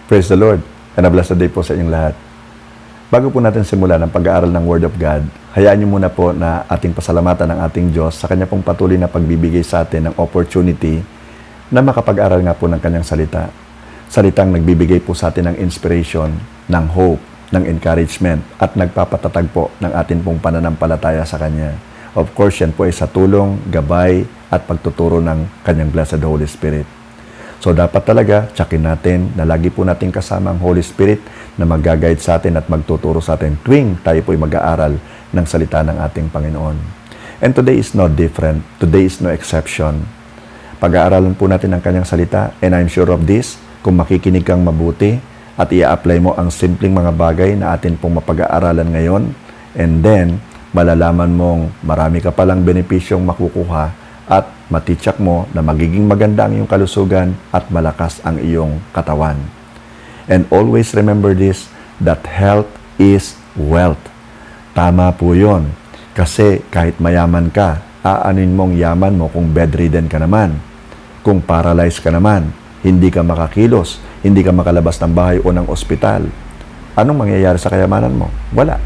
Praise the Lord and a blessed day po sa inyong lahat. Bago po natin simulan ang pag-aaral ng Word of God, hayaan niyo muna po na ating pasalamatan ng ating Diyos sa Kanya pong patuloy na pagbibigay sa atin ng opportunity na makapag-aral nga po ng Kanyang salita. Salitang nagbibigay po sa atin ng inspiration, ng hope, ng encouragement, at nagpapatatag po ng atin pong pananampalataya sa Kanya. Of course, yan po ay sa tulong, gabay, at pagtuturo ng Kanyang Blessed Holy Spirit. So dapat talaga, tsakin natin na lagi po natin kasama ang Holy Spirit na mag-guide sa atin at magtuturo sa atin tuwing tayo po'y mag-aaral ng salita ng ating Panginoon. And today is no different. Today is no exception. Pag-aaralan po natin ang Kanyang salita, and I'm sure of this, kung makikinig kang mabuti at i-apply mo ang simpleng mga bagay na atin pong mapag-aaralan ngayon, and then malalaman mong marami ka palang benepisyong makukuha at matitsak mo na magiging maganda ang iyong kalusugan at malakas ang iyong katawan. And always remember this, that health is wealth. Tama po yun. Kasi kahit mayaman ka, aanin mong yaman mo kung bedridden ka naman, kung paralyzed ka naman, hindi ka makakilos, hindi ka makalabas ng bahay o ng ospital. Anong mangyayari sa kayamanan mo? Wala.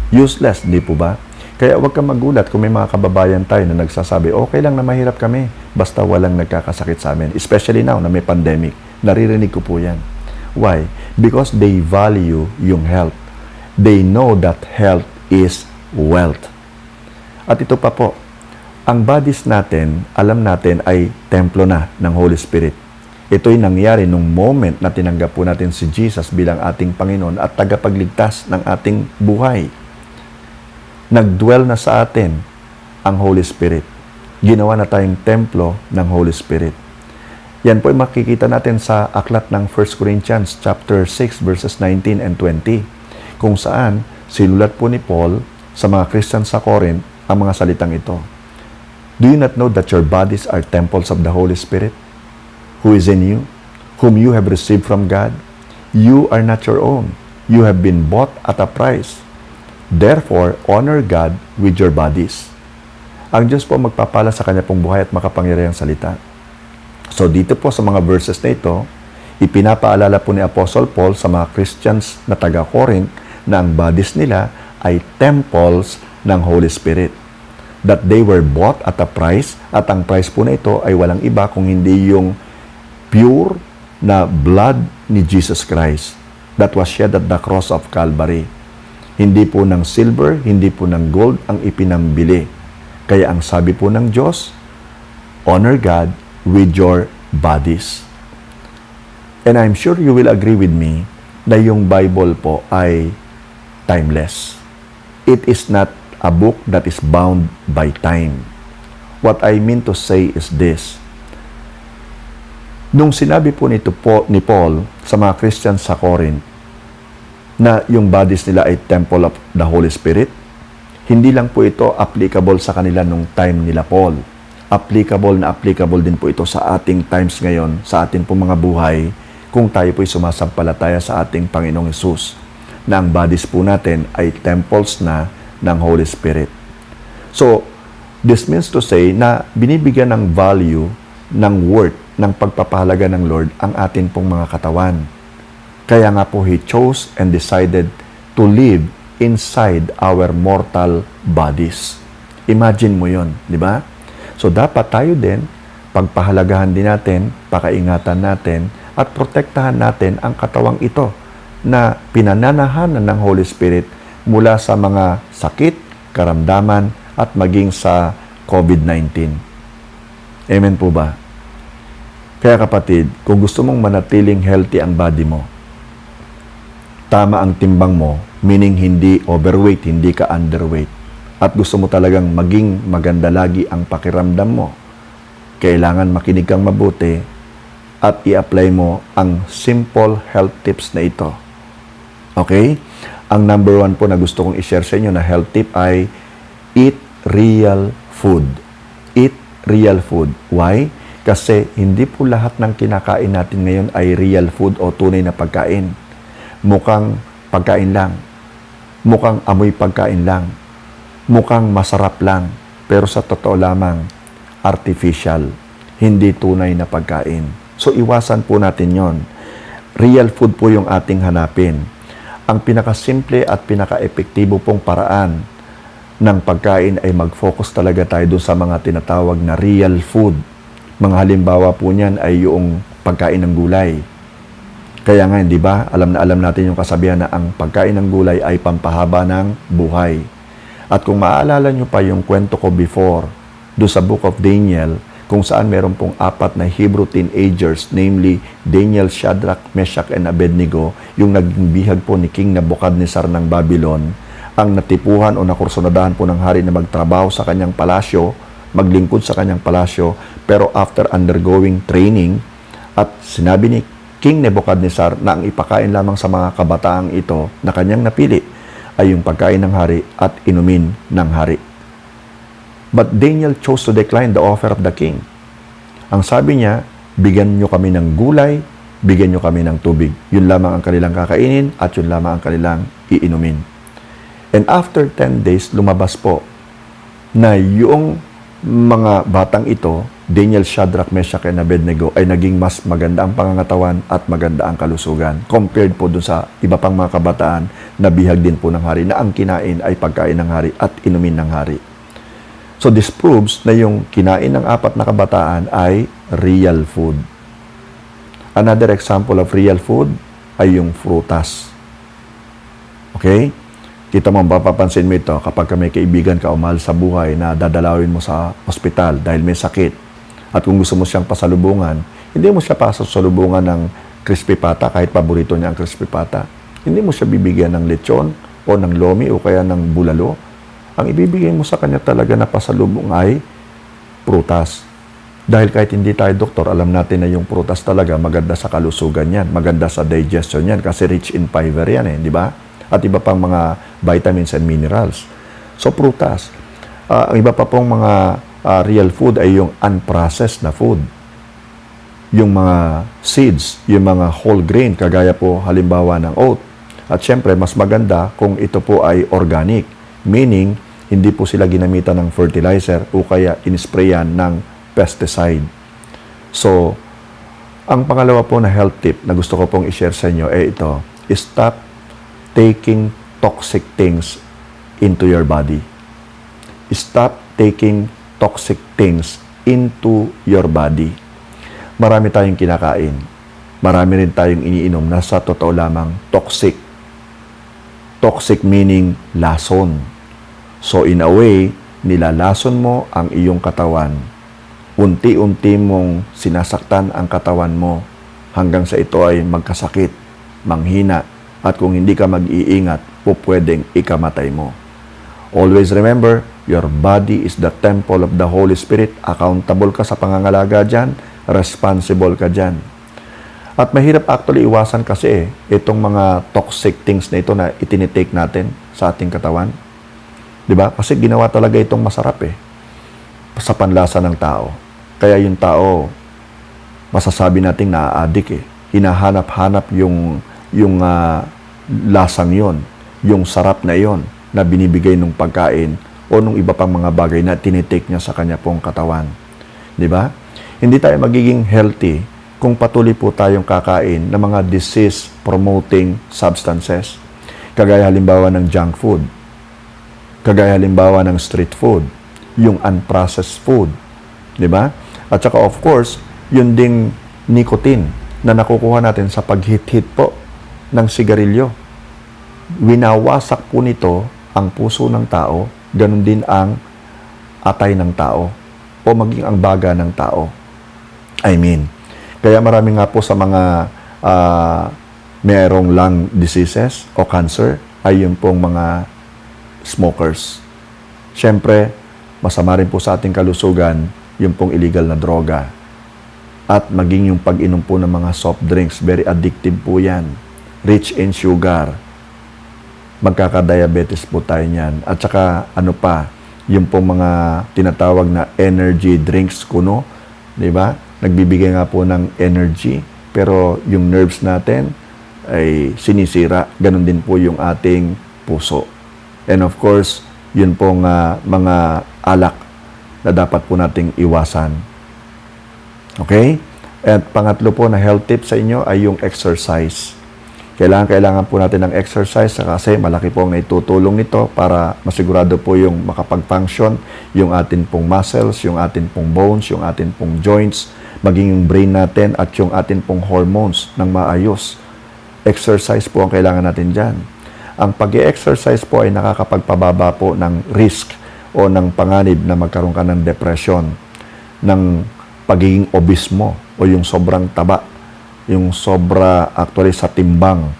Useless, di po ba? Kaya huwag kang magulat kung may mga kababayan tayo na nagsasabi, okay lang na mahirap kami, basta walang nagkakasakit sa amin. Especially now na may pandemic. Naririnig ko po yan. Why? Because they value yung health. They know that health is wealth. At ito pa po, ang bodies natin, alam natin ay templo na ng Holy Spirit. Ito'y nangyari nung moment na tinanggap po natin si Jesus bilang ating Panginoon at tagapagligtas ng ating buhay. Nagdwell na sa atin ang Holy Spirit. Ginawa na tayong templo ng Holy Spirit. Yan po ay makikita natin sa aklat ng 1 Corinthians chapter 6 verses 19 and 20, kung saan sinulat po ni Paul sa mga Christian sa Corinth ang mga salitang ito. Do you not know that your bodies are temples of the Holy Spirit, who is in you, whom you have received from God? You are not your own. You have been bought at a price. Therefore, honor God with your bodies. Ang Diyos po magpapala sa Kanya pong buhay at makapangyarihang salita. So dito po sa mga verses na ito, ipinapaalala po ni Apostle Paul sa mga Christians na taga-Corinth na ang bodies nila ay temples ng Holy Spirit. That they were bought at a price, at ang price po na ito ay walang iba kung hindi yung pure na blood ni Jesus Christ that was shed at the cross of Calvary. Hindi po ng silver, hindi po ng gold ang ipinambili. Kaya ang sabi po ng Diyos, honor God with your bodies. And I'm sure you will agree with me na yung Bible po ay timeless. It is not a book that is bound by time. What I mean to say is this. Nung sinabi po ni Paul sa mga Christians sa Corinth, na yung bodies nila ay temple of the Holy Spirit, hindi lang po ito applicable sa kanila nung time nila Paul. Applicable din po ito sa ating times ngayon, sa ating pong mga buhay, kung tayo po'y sumasampalataya sa ating Panginoong Hesus, na ang bodies po natin ay temples na ng Holy Spirit. So, this means to say na binibigyan ng value, ng worth, ng pagpapahalaga ng Lord ang ating pong mga katawan. Kaya nga po, He chose and decided to live inside our mortal bodies. Imagine mo yon, di ba? So, dapat tayo din, pagpahalagahan din natin, pakaingatan natin, at protektahan natin ang katawang ito na pinananahanan ng Holy Spirit mula sa mga sakit, karamdaman, at maging sa COVID-19. Amen po ba? Kaya kapatid, kung gusto mong manatiling healthy ang body mo, tama ang timbang mo, meaning hindi overweight, hindi ka underweight, at gusto mo talagang maging maganda lagi ang pakiramdam mo, kailangan makinig kang mabuti at i-apply mo ang simple health tips na ito. Okay? Ang number 1 po na gusto kong i-share sa inyo na health tip ay eat real food. Eat real food. Why? Kasi hindi po lahat ng kinakain natin ngayon ay real food o tunay na pagkain. Mukhang pagkain lang. Mukhang amoy pagkain lang. Mukhang masarap lang. Pero sa totoo lamang, artificial. Hindi tunay na pagkain. So, iwasan po natin yon. real food po yung ating hanapin. Ang pinakasimple at pinaka-epektibo pong paraan ng pagkain ay mag-focus talaga tayo doon sa mga tinatawag na real food. Mga halimbawa po niyan ay yung pagkain ng gulay. Kaya nga, di ba, alam na alam natin yung kasabihan na ang pagkain ng gulay ay pampahaba ng buhay. At kung maaalala nyo pa yung kwento ko before, doon sa Book of Daniel, kung saan meron pong 4 na Hebrew teenagers, namely Daniel, Shadrach, Meshach, and Abednego, yung naging bihag po ni King Nebuchadnezzar ng Babylon, ang natipuhan o nakursunadahan po ng hari na magtrabaho sa kanyang palasyo, maglingkod sa kanyang palasyo, pero after undergoing training, at sinabi ni King Nebuchadnezzar na ang ipakain lamang sa mga kabataang ito na kanyang napili ay yung pagkain ng hari at inumin ng hari. But Daniel chose to decline the offer of the king. Ang sabi niya, bigyan nyo kami ng gulay, bigyan nyo kami ng tubig. Yun lamang ang kanilang kakainin at yun lamang ang kanilang iinumin. And after 10 days, lumabas po na yung mga batang ito, Daniel, Shadrach, Meshach, and Abednego, ay naging mas maganda ang pangangatawan at maganda ang kalusugan compared po dun sa iba pang mga kabataan na bihag din po ng hari na ang kinain ay pagkain ng hari at inumin ng hari. So this proves na yung kinain ng 4 na kabataan ay real food. Another example of real food ay yung prutas. Okay? Kita mo, mapapansin mo ito kapag may kaibigan ka o mahal sa buhay na dadalawin mo sa ospital dahil may sakit. At kung gusto mo siyang pasalubungan, hindi mo siya pasalubungan ng crispy pata kahit paborito niya ang crispy pata. Hindi mo siya bibigyan ng lechon o ng lomi o kaya ng bulalo. Ang ibibigay mo sa kanya talaga na pasalubong ay prutas. Dahil kahit hindi tayo doktor, alam natin na yung prutas talaga maganda sa kalusugan yan, maganda sa digestion yan kasi rich in fiber yan di ba? At iba pang mga vitamins and minerals. So prutas. Ang iba pa pong mga real food ay yung unprocessed na food. Yung mga seeds, yung mga whole grain, kagaya po halimbawa ng oat. At syempre, mas maganda kung ito po ay organic. Meaning, hindi po sila ginamitan ng fertilizer o kaya inisprayan ng pesticide. So, ang pangalawa po na health tip na gusto ko pong i-share sa inyo ay ito, stop taking toxic things into your body. Stop taking toxic things into your body. Marami tayong kinakain. Marami rin tayong iniinom na sa totoo lamang toxic. Toxic meaning lason. So in a way, nilalason mo ang iyong katawan. Unti-unti mong sinasaktan ang katawan mo hanggang sa ito ay magkasakit, manghina, at kung hindi ka mag-iingat, pwedeng ikamatay mo. Always remember, your body is the temple of the Holy Spirit. Accountable ka sa pangangalaga dyan, responsible ka dyan. At mahirap actually iwasan kasi itong mga toxic things na ito na itinitake natin sa ating katawan. Diba? Kasi ginawa talaga itong masarap sa panlasa ng tao. Kaya yung tao, masasabi nating naa-addict Hinahanap-hanap yung lasang yon, yung sarap na yon na binibigay ng pagkain o nung iba pang mga bagay na tinitake niya sa kanya pong katawan. Diba? Hindi tayo magiging healthy kung patuloy po tayong kakain ng mga disease-promoting substances. Kagaya halimbawa ng junk food. Kagaya halimbawa ng street food, yung unprocessed food, di ba? At saka of course, yun ding nicotine na nakukuha natin sa paghit-hit po ng sigarilyo. Winawasak po nito ang puso ng tao, ganun din ang atay ng tao o maging ang baga ng tao. Kaya marami nga po sa mga merong lung diseases o cancer ay yung pong mga smokers. Siyempre, masama rin po sa ating kalusugan yung pong illegal na droga. At maging yung pag-inom po ng mga soft drinks, very addictive po yan. Rich in sugar. Magkaka-diabetes po tayo niyan. At saka, yung pong mga tinatawag na energy drinks kuno, di ba? Nagbibigay nga po ng energy, pero yung nerves natin ay sinisira. Ganon din po yung ating puso. And of course, yun pong mga alak na dapat po nating iwasan. Okay? At pangatlo po na health tip sa inyo ay yung exercise. Kailangan po natin ng exercise kasi malaki po ang naitutulong nito para masigurado po yung makapag-function, yung atin pong muscles, yung atin pong bones, yung atin pong joints, maging yung brain natin at yung atin pong hormones ng maayos. Exercise po ang kailangan natin dyan. Ang pag-exercise po ay nakakapagpababa po ng risk o ng panganib na magkaroon ka ng depression, ng pagiging obese mo o yung sobrang taba, yung sobra actually sa timbang,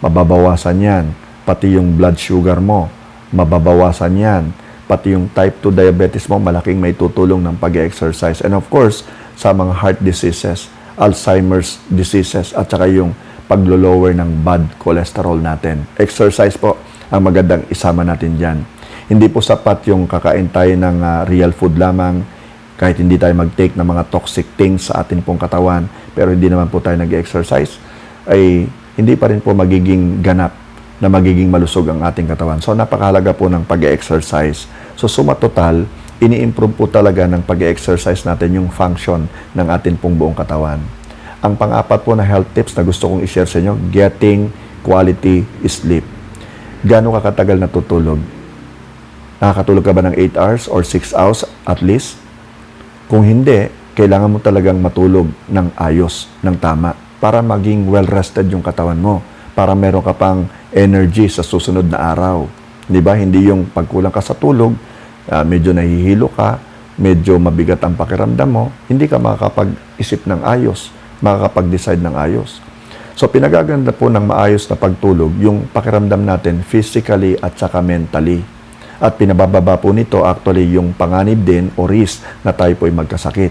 mababawasan yan. Pati yung blood sugar mo, mababawasan yan. Pati yung type 2 diabetes mo, malaking may tutulong ng pag-exercise. And of course, sa mga heart diseases, Alzheimer's diseases, at saka yung paglo-lower ng bad cholesterol natin. Exercise po ang magandang isama natin dyan. Hindi po sapat yung kakain tayo ng real food lamang, kahit hindi tayo mag-take ng mga toxic things sa atin pong katawan, pero hindi naman po tayo nag-exercise, ay hindi pa rin po magiging ganap na magiging malusog ang ating katawan. So, napakahalaga po ng pag-exercise. So, suma total, ini-improve po talaga ng pag-exercise natin yung function ng atin pong buong katawan. Ang pang-apat po na health tips na gusto kong i-share sa inyo, getting quality sleep. Gaano ka katagal natutulog? Nakakatulog ka ba ng 8 hours or 6 hours at least? Kung hindi, kailangan mo talagang matulog ng ayos, ng tama, para maging well-rested yung katawan mo, para meron ka pang energy sa susunod na araw. Di ba? Hindi yung pagkulang ka sa tulog, medyo nahihilo ka, medyo mabigat ang pakiramdam mo, hindi ka makakapag-isip ng ayos, makakapag-decide ng ayos. So, pinagaganda po ng maayos na pagtulog, yung pakiramdam natin physically at saka mentally. At pinabababa po nito actually yung panganib din o risk na tayo po ay magkasakit.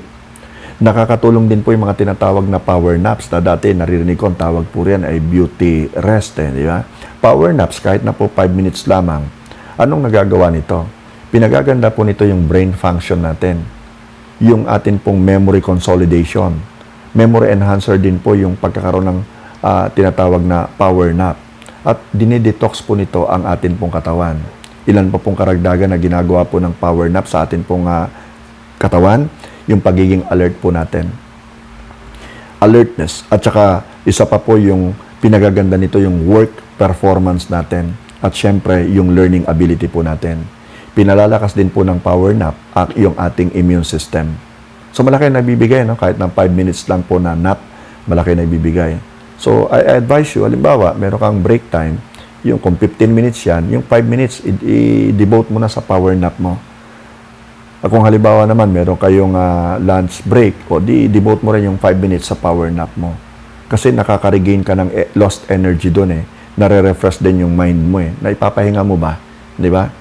Nakakatulong din po yung mga tinatawag na power naps na dati naririnig ko ang tawag po riyan ay beauty rest. Di ba? Power naps kahit na po 5 minutes lamang. Anong nagagawa nito? Pinagaganda po nito yung brain function natin. Yung atin pong memory consolidation. Memory enhancer din po yung pagkakaroon ng tinatawag na power nap. At dinidetox po nito ang atin pong katawan. Ilan pa pong karagdagan na ginagawa po ng power nap sa atin pong katawan, yung pagiging alert po natin. Alertness. At saka, isa pa po yung pinagaganda nito yung work performance natin. At syempre, yung learning ability po natin. Pinalalakas din po ng power nap yung ating immune system. So, malaki na ibibigay, no? Kahit ng 5 minutes lang po na nap, malaki na ibibigay. So, I advise you, halimbawa, meron kang break time, yung kung 15 minutes yan, yung 5 minutes, i-devote mo na sa power nap mo. Kung halimbawa naman, meron kayong lunch break, o di-devote mo rin yung 5 minutes sa power nap mo. Kasi nakaka-regain ka ng lost energy doon eh. Nare-refresh din yung mind mo eh. Naipapahinga mo ba? Di ba?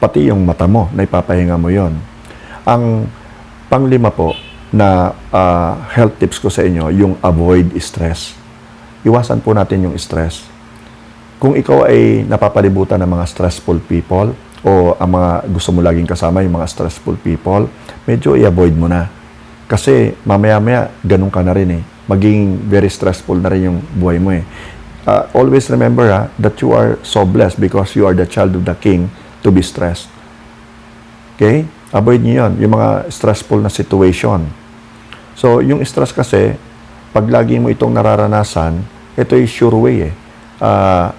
Pati yung mata mo, naipapahinga mo yon. Ang panglima po na health tips ko sa inyo, yung avoid stress. Iwasan po natin yung stress. Kung ikaw ay napapalibutan ng mga stressful people o ang mga gusto mo laging kasama yung mga stressful people, medyo i-avoid mo na. Kasi mamaya-maya, ganun ka na rin eh. Maging very stressful na rin yung buhay mo eh. Always remember that you are so blessed because you are the child of the King to be stressed. Okay? Avoid niyo yun, yung mga stressful na situation. So, yung stress kasi, pag lagi mo itong nararanasan, ito ay sure way eh.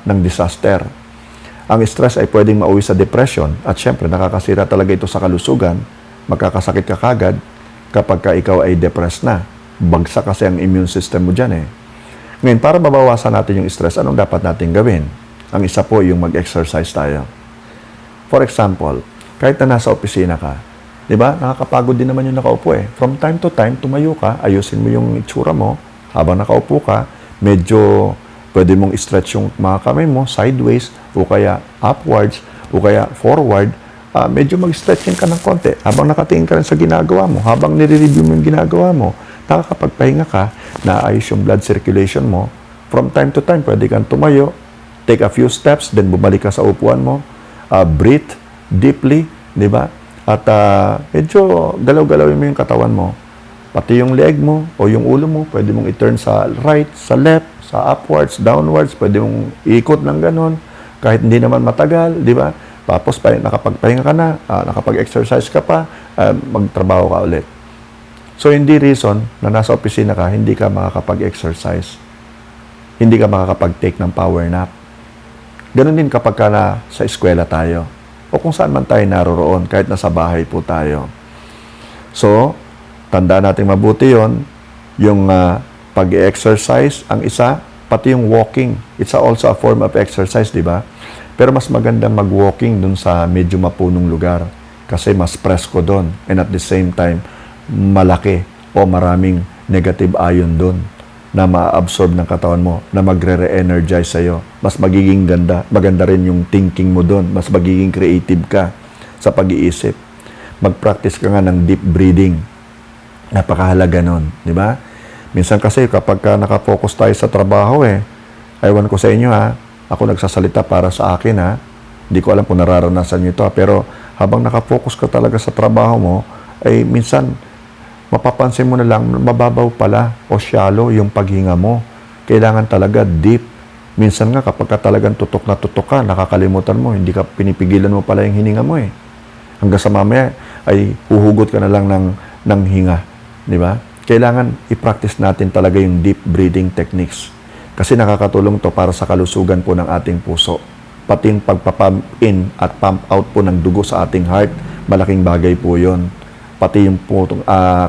Ng disaster. Ang stress ay pwedeng mauwi sa depression at syempre nakakasira talaga ito sa kalusugan, magkakasakit ka kagad kapag ka ikaw ay depressed na. Bagsak kasi ang immune system mo dyan eh. Ngayon, para mabawasan natin yung stress, anong dapat natin gawin? Ang isa po yung mag-exercise tayo. For example, kahit na nasa opisina ka, di ba, nakakapagod din naman yung nakaupo eh. From time to time, tumayo ka, ayusin mo yung itsura mo, habang nakaupo ka, medyo pwede mong stretch yung mga kamay mo, sideways, o kaya upwards, o kaya forward. Medyo mag-stretching ka ng konti. Habang nakatingin ka rin sa ginagawa mo, habang nire-review mo yung ginagawa mo, nakakapagpahinga ka, naayos yung blood circulation mo. From time to time, pwede kang tumayo, take a few steps, then bumalik ka sa upuan mo, breathe deeply, di ba? At medyo galaw-galawin mo yung katawan mo. Pati yung leg mo o yung ulo mo, pwede mong i-turn sa right, sa left, sa upwards, downwards, pwede mong iikot ng ganon, kahit hindi naman matagal, di ba? Tapos, nakapagpahinga ka na, nakapag-exercise ka pa, magtrabaho ka ulit. So, hindi reason na nasa opisina ka, hindi ka makakapag-exercise. Hindi ka makakapag-take ng power nap. Ganon din kapag ka na sa eskwela tayo. O kung saan man tayo naroroon, kahit nasa bahay po tayo. So, tandaan natin mabuti yon, yung pag-exercise, ang isa, pati yung walking. It's also a form of exercise, di ba? Pero mas magandang mag-walking dun sa medyo mapunong lugar kasi mas presko doon. And at the same time, malaki o maraming negative ion doon na ma-absorb ng katawan mo, na magre-re-energize sa'yo. Mas magiging maganda rin yung thinking mo doon. Mas magiging creative ka sa pag-iisip. Mag-practice ka nga ng deep breathing. Napakahalaga nun, di ba? Minsan kasi kapag nakafocus tayo sa trabaho aywan ko sa inyo ako nagsasalita para sa akin hindi ko alam kung nararanasan nyo ito pero habang nakafocus ka talaga sa trabaho mo, ay minsan mapapansin mo na lang, mababaw pala o shallow yung paghinga mo. Kailangan talaga deep. Minsan nga kapag ka talagang tutok na tutok ka, nakakalimutan mo, hindi ka pinipigilan mo pala yung hininga mo Hanggang sa mamaya ay huhugot ka na lang ng hinga. Di ba? Kailangan i-practice natin talaga yung deep breathing techniques. Kasi nakakatulong to para sa kalusugan po ng ating puso. Pati yung pagpapump in at pump out po ng dugo sa ating heart, malaking bagay po yon. Pati yung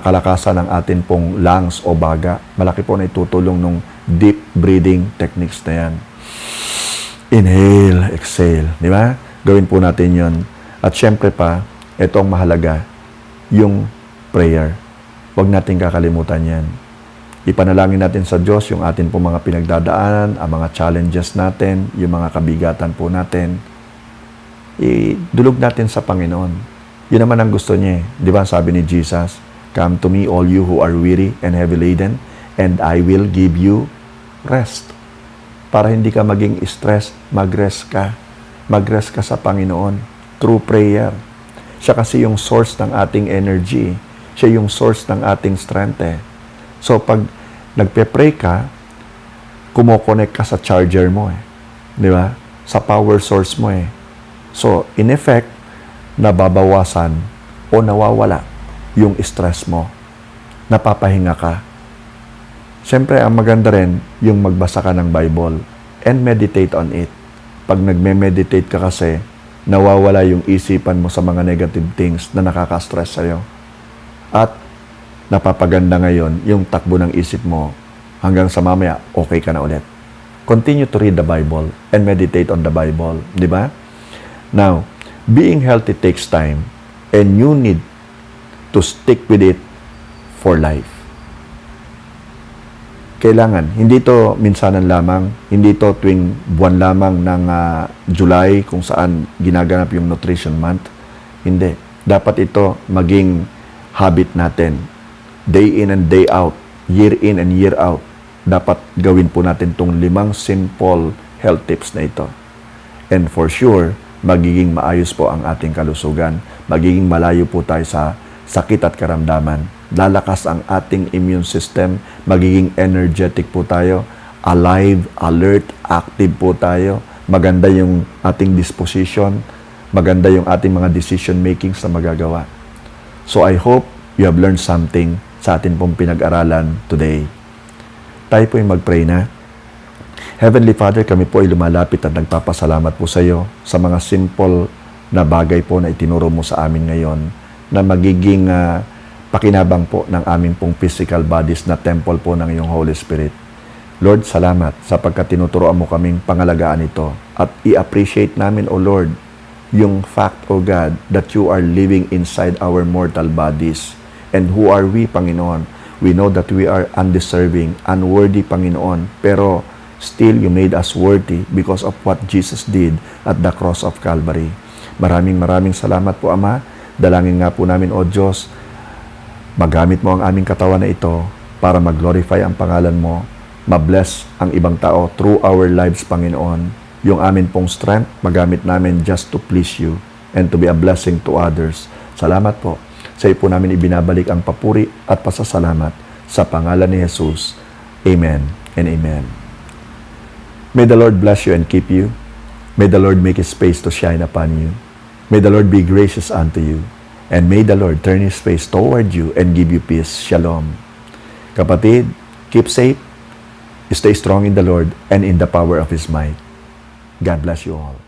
kalakasan ng ating pong lungs o baga, malaki po na itutulong ng deep breathing techniques na yan. Inhale, exhale. Di ba? Gawin po natin yon. At syempre pa, ito ang mahalaga, yung prayer. Huwag natin kakalimutan yan. Ipanalangin natin sa Diyos yung atin po mga pinagdadaanan, ang mga challenges natin, yung mga kabigatan po natin. Idulog natin sa Panginoon. Yun naman ang gusto niya. Di ba sabi ni Jesus, "Come to me all you who are weary and heavy laden, and I will give you rest." Para hindi ka maging stress, mag-rest ka. Mag-rest ka sa Panginoon through prayer. Siya kasi yung source ng ating energy. Siya yung source ng ating strength So, pag nagpe-pray ka, kumokonek ka sa charger mo Di ba? Sa power source mo So, in effect, nababawasan o nawawala yung stress mo. Napapahinga ka. Siyempre, ang maganda rin, yung magbasa ka ng Bible and meditate on it. Pag nagme-meditate ka kasi, nawawala yung isipan mo sa mga negative things na nakaka-stress sa'yo. At napapaganda ngayon yung takbo ng isip mo hanggang sa mamaya, okay ka na ulit. Continue to read the Bible and meditate on the Bible. Di ba? Now, being healthy takes time and you need to stick with it for life. Kailangan. Hindi to minsanan lamang. Hindi to tuwing buwan lamang ng July kung saan ginaganap yung Nutrition Month. Hindi. Dapat ito maging habit natin. Day in and day out. Year in and year out. Dapat gawin po natin itong 5 simple health tips na ito. And for sure, magiging maayos po ang ating kalusugan. Magiging malayo po tayo sa sakit at karamdaman. Lalakas ang ating immune system. Magiging energetic po tayo. Alive, alert, active po tayo. Maganda yung ating disposition. Maganda yung ating mga decision makings na magagawa. So I hope you have learned something sa atin pong pinag-aralan today. Tayo po yung mag-pray na. Heavenly Father, kami po ay lumalapit at nagpapasalamat po sa iyo sa mga simple na bagay po na itinuro mo sa amin ngayon na magiging pakinabang po ng aming pong physical bodies na temple po ng iyong Holy Spirit. Lord, salamat sapagkat tinuturoan mo kaming pangalagaan ito at i-appreciate namin, O Lord, yung fact, O God, that you are living inside our mortal bodies. And who are we, Panginoon? We know that we are undeserving, unworthy, Panginoon, pero still, you made us worthy because of what Jesus did at the cross of Calvary. Maraming salamat po, Ama. Dalangin nga po namin, O Diyos, magamit mo ang aming katawan na ito para mag-glorify ang pangalan mo, ma-bless ang ibang tao through our lives, Panginoon. Yung amin pong strength, magamit namin just to please you and to be a blessing to others. Salamat po. Sa iyo po namin ibinabalik ang papuri at pasasalamat sa pangalan ni Jesus. Amen and amen. May the Lord bless you and keep you. May the Lord make His face to shine upon you. May the Lord be gracious unto you. And may the Lord turn His face toward you and give you peace. Shalom. Kapatid, keep safe, stay strong in the Lord and in the power of His might. God bless you all.